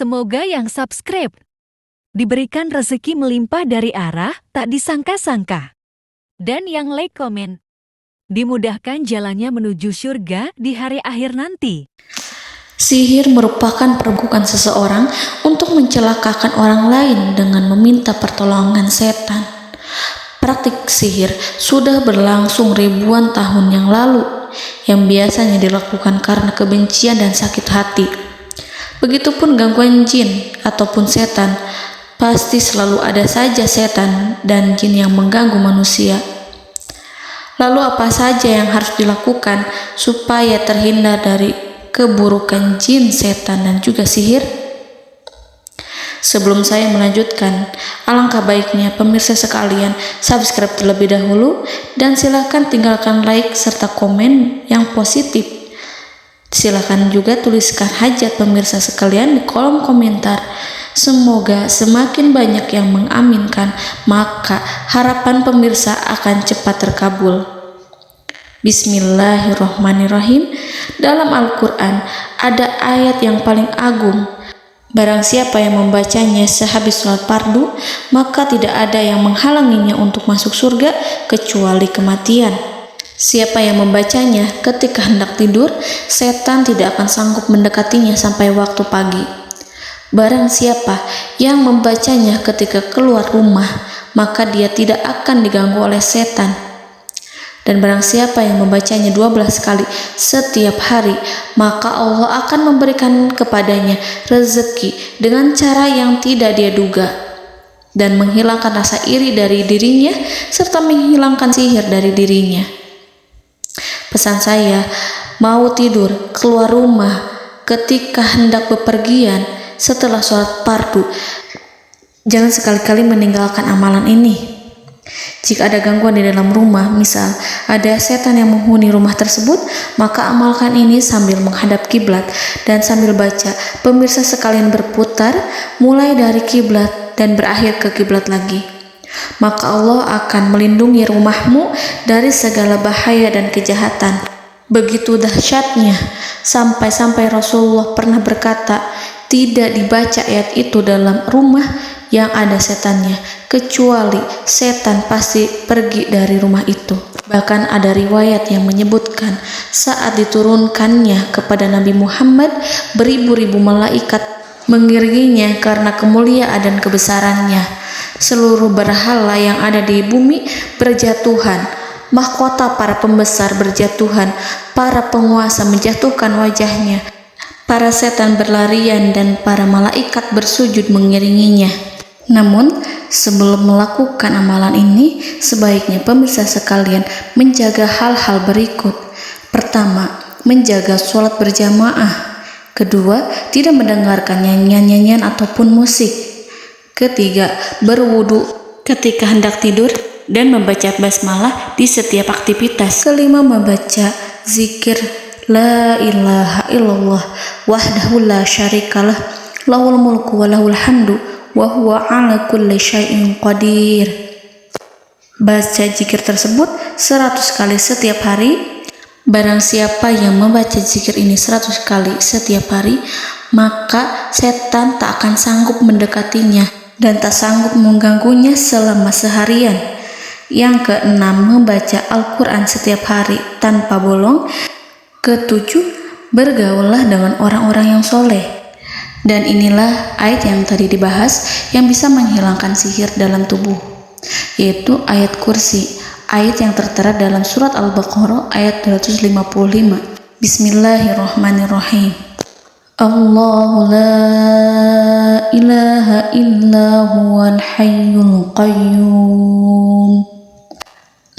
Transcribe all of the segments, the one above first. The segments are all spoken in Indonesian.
Semoga yang subscribe diberikan rezeki melimpah dari arah tak disangka-sangka. Dan yang like komen, dimudahkan jalannya menuju surga di hari akhir nanti. Sihir merupakan perbuatan seseorang untuk mencelakakan orang lain dengan meminta pertolongan setan. Praktik sihir sudah berlangsung ribuan tahun yang lalu, yang biasanya dilakukan karena kebencian dan sakit hati. Begitupun gangguan jin ataupun setan, pasti selalu ada saja setan dan jin yang mengganggu manusia. Lalu apa saja yang harus dilakukan supaya terhindar dari keburukan jin, setan, dan juga sihir? Sebelum saya melanjutkan, alangkah baiknya pemirsa sekalian subscribe terlebih dahulu dan silakan tinggalkan like serta komen yang positif. Silakan juga tuliskan hajat pemirsa sekalian di kolom komentar. Semoga semakin banyak yang mengaminkan, maka harapan pemirsa akan cepat terkabul. Bismillahirrahmanirrahim. Dalam Al-Quran ada ayat yang paling agung. Barang siapa yang membacanya sehabis sholat fardu, maka tidak ada yang menghalanginya untuk masuk surga kecuali kematian. Siapa yang membacanya ketika hendak tidur, setan tidak akan sanggup mendekatinya sampai waktu pagi. Barang siapa yang membacanya ketika keluar rumah, maka dia tidak akan diganggu oleh setan. Dan barang siapa yang membacanya 12 kali setiap hari, maka Allah akan memberikan kepadanya rezeki dengan cara yang tidak dia duga, dan menghilangkan rasa iri dari dirinya, serta menghilangkan sihir dari dirinya. Pesan saya, mau tidur, keluar rumah, ketika hendak bepergian, setelah sholat fardu, jangan sekali-kali meninggalkan amalan ini. Jika ada gangguan di dalam rumah, misal ada setan yang menghuni rumah tersebut, maka amalkan ini sambil menghadap kiblat dan sambil baca. Pemirsa sekalian berputar mulai dari kiblat dan berakhir ke kiblat lagi. Maka Allah akan melindungi rumahmu dari segala bahaya dan kejahatan. Begitu dahsyatnya, sampai-sampai Rasulullah pernah berkata, tidak dibaca ayat itu dalam rumah yang ada setannya, kecuali setan pasti pergi dari rumah itu. Bahkan ada riwayat yang menyebutkan saat diturunkannya kepada Nabi Muhammad, beribu-ribu malaikat mengiringinya karena kemuliaan dan kebesarannya. Seluruh berhala yang ada di bumi berjatuhan, mahkota para pembesar berjatuhan, para penguasa menjatuhkan wajahnya, para setan berlarian, dan para malaikat bersujud mengiringinya. Namun, sebelum melakukan amalan ini, sebaiknya pemirsa sekalian menjaga hal-hal berikut. Pertama, menjaga sholat berjamaah. Kedua, tidak mendengarkan nyanyian-nyanyian ataupun musik. Ketiga, berwudu ketika hendak tidur dan membaca basmalah di setiap aktivitas. Kelima, membaca zikir la ilaha illallah wahdahu la syarikalah lahul mulku wa lahul hamdu wa huwa ala kulli syai'in qadir. Baca zikir tersebut 100 kali setiap hari. Barang siapa yang membaca zikir ini 100 kali setiap hari, maka setan tak akan sanggup mendekatinya dan tak sanggup mengganggunya selama seharian. Yang keenam, membaca Al-Quran setiap hari tanpa bolong. Ketujuh, bergaullah dengan orang-orang yang soleh. Dan inilah ayat yang tadi dibahas yang bisa menghilangkan sihir dalam tubuh, yaitu ayat kursi, ayat yang tertera dalam surat Al-Baqarah ayat 255. Bismillahirrahmanirrahim. Allahu la ilaha illa huwal hayyul qayyum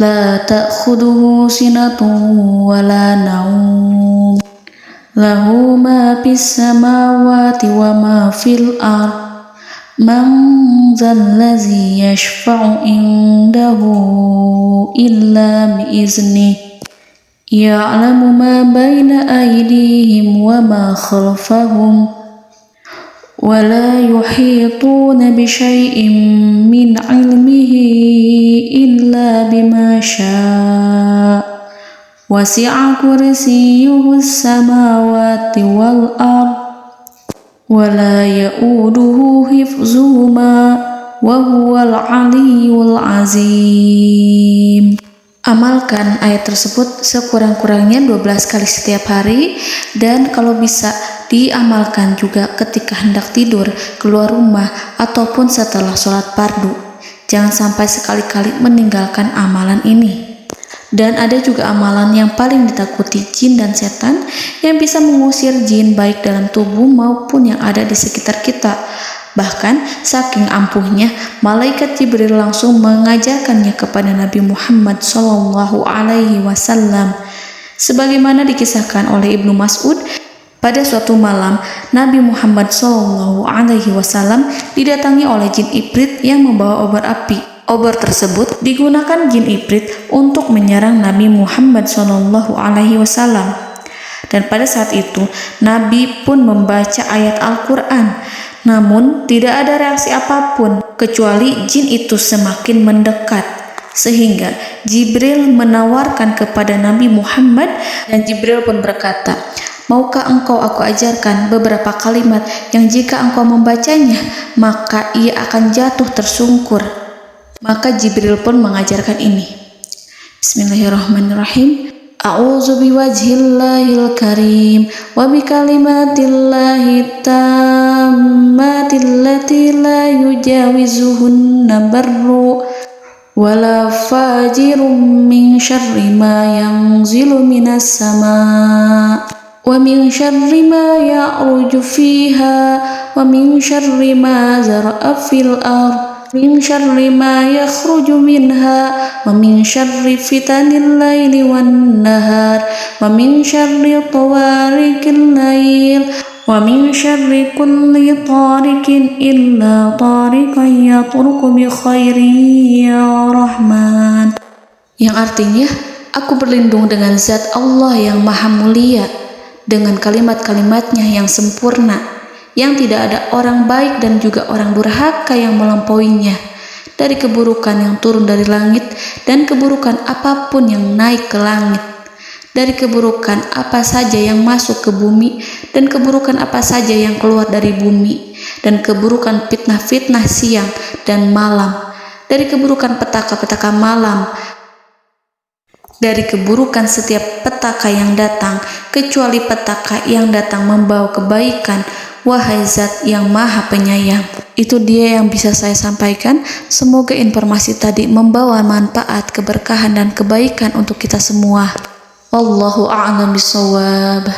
la ta'khuduhu sinatun wa la naum lahu ma fis samawati wa ma fil ard man zallazi yashfa'u indahu illa biiznihi ya'lamu ma baina aydihim wa ma khalfahum wa la yuhituna bi syai'in min 'ilmihi illa bima syaa' wasi'a kursiyyuhu as-samawati wal ard ولا يؤوده حفظهما وهو العلي العظيم. Amalkan ayat tersebut sekurang-kurangnya 12 kali setiap hari, dan kalau bisa diamalkan juga ketika hendak tidur, keluar rumah, ataupun setelah sholat fardu. Jangan sampai sekali-kali meninggalkan amalan ini. Dan ada juga amalan yang paling ditakuti jin dan setan, yang bisa mengusir jin baik dalam tubuh maupun yang ada di sekitar kita. Bahkan saking ampuhnya, malaikat Jibril langsung mengajarkannya kepada Nabi Muhammad SAW. Sebagaimana dikisahkan oleh Ibnu Mas'ud, pada suatu malam Nabi Muhammad SAW didatangi oleh jin Ifrit yang membawa obor api. Obor tersebut digunakan jin Ifrit untuk menyerang Nabi Muhammad SAW. Dan pada saat itu Nabi pun membaca ayat Al-Quran. Namun tidak ada reaksi apapun, kecuali jin itu semakin mendekat. Sehingga Jibril menawarkan kepada Nabi Muhammad, dan Jibril pun berkata, "Maukah engkau aku ajarkan beberapa kalimat yang jika engkau membacanya, maka ia akan jatuh tersungkur?" Maka Jibril pun mengajarkan ini. Bismillahirrahmanirrahim. A'udzu biwajhillahil karim wa bikalimatillahi tammatil lati la yujawizuhunna barru wala fajirum min syarri ma yanzilu minas sama wa min syarri ma ya'ruju fiha wa min syarri ma zara'a fil ardh min syarri ma yakhruju minha wa min syarri fitanil laili wan nahar wa min syarri tawarikil lail wa min syarri kulli tarikin illa tarikan yatruku bi khairin ya Rahman. Yang artinya, aku berlindung dengan zat Allah yang maha mulia, dengan kalimat-kalimatnya yang sempurna, yang tidak ada orang baik dan juga orang durhaka yang melampauinya, dari keburukan yang turun dari langit dan keburukan apapun yang naik ke langit, dari keburukan apa saja yang masuk ke bumi dan keburukan apa saja yang keluar dari bumi, dan keburukan fitnah-fitnah siang dan malam, dari keburukan petaka-petaka malam, dari keburukan setiap petaka yang datang, kecuali petaka yang datang membawa kebaikan. Wahai Zat yang Maha Penyayang. Itu dia yang bisa saya sampaikan. Semoga informasi tadi membawa manfaat, keberkahan dan kebaikan untuk kita semua. Wallahu a'lam bishawab.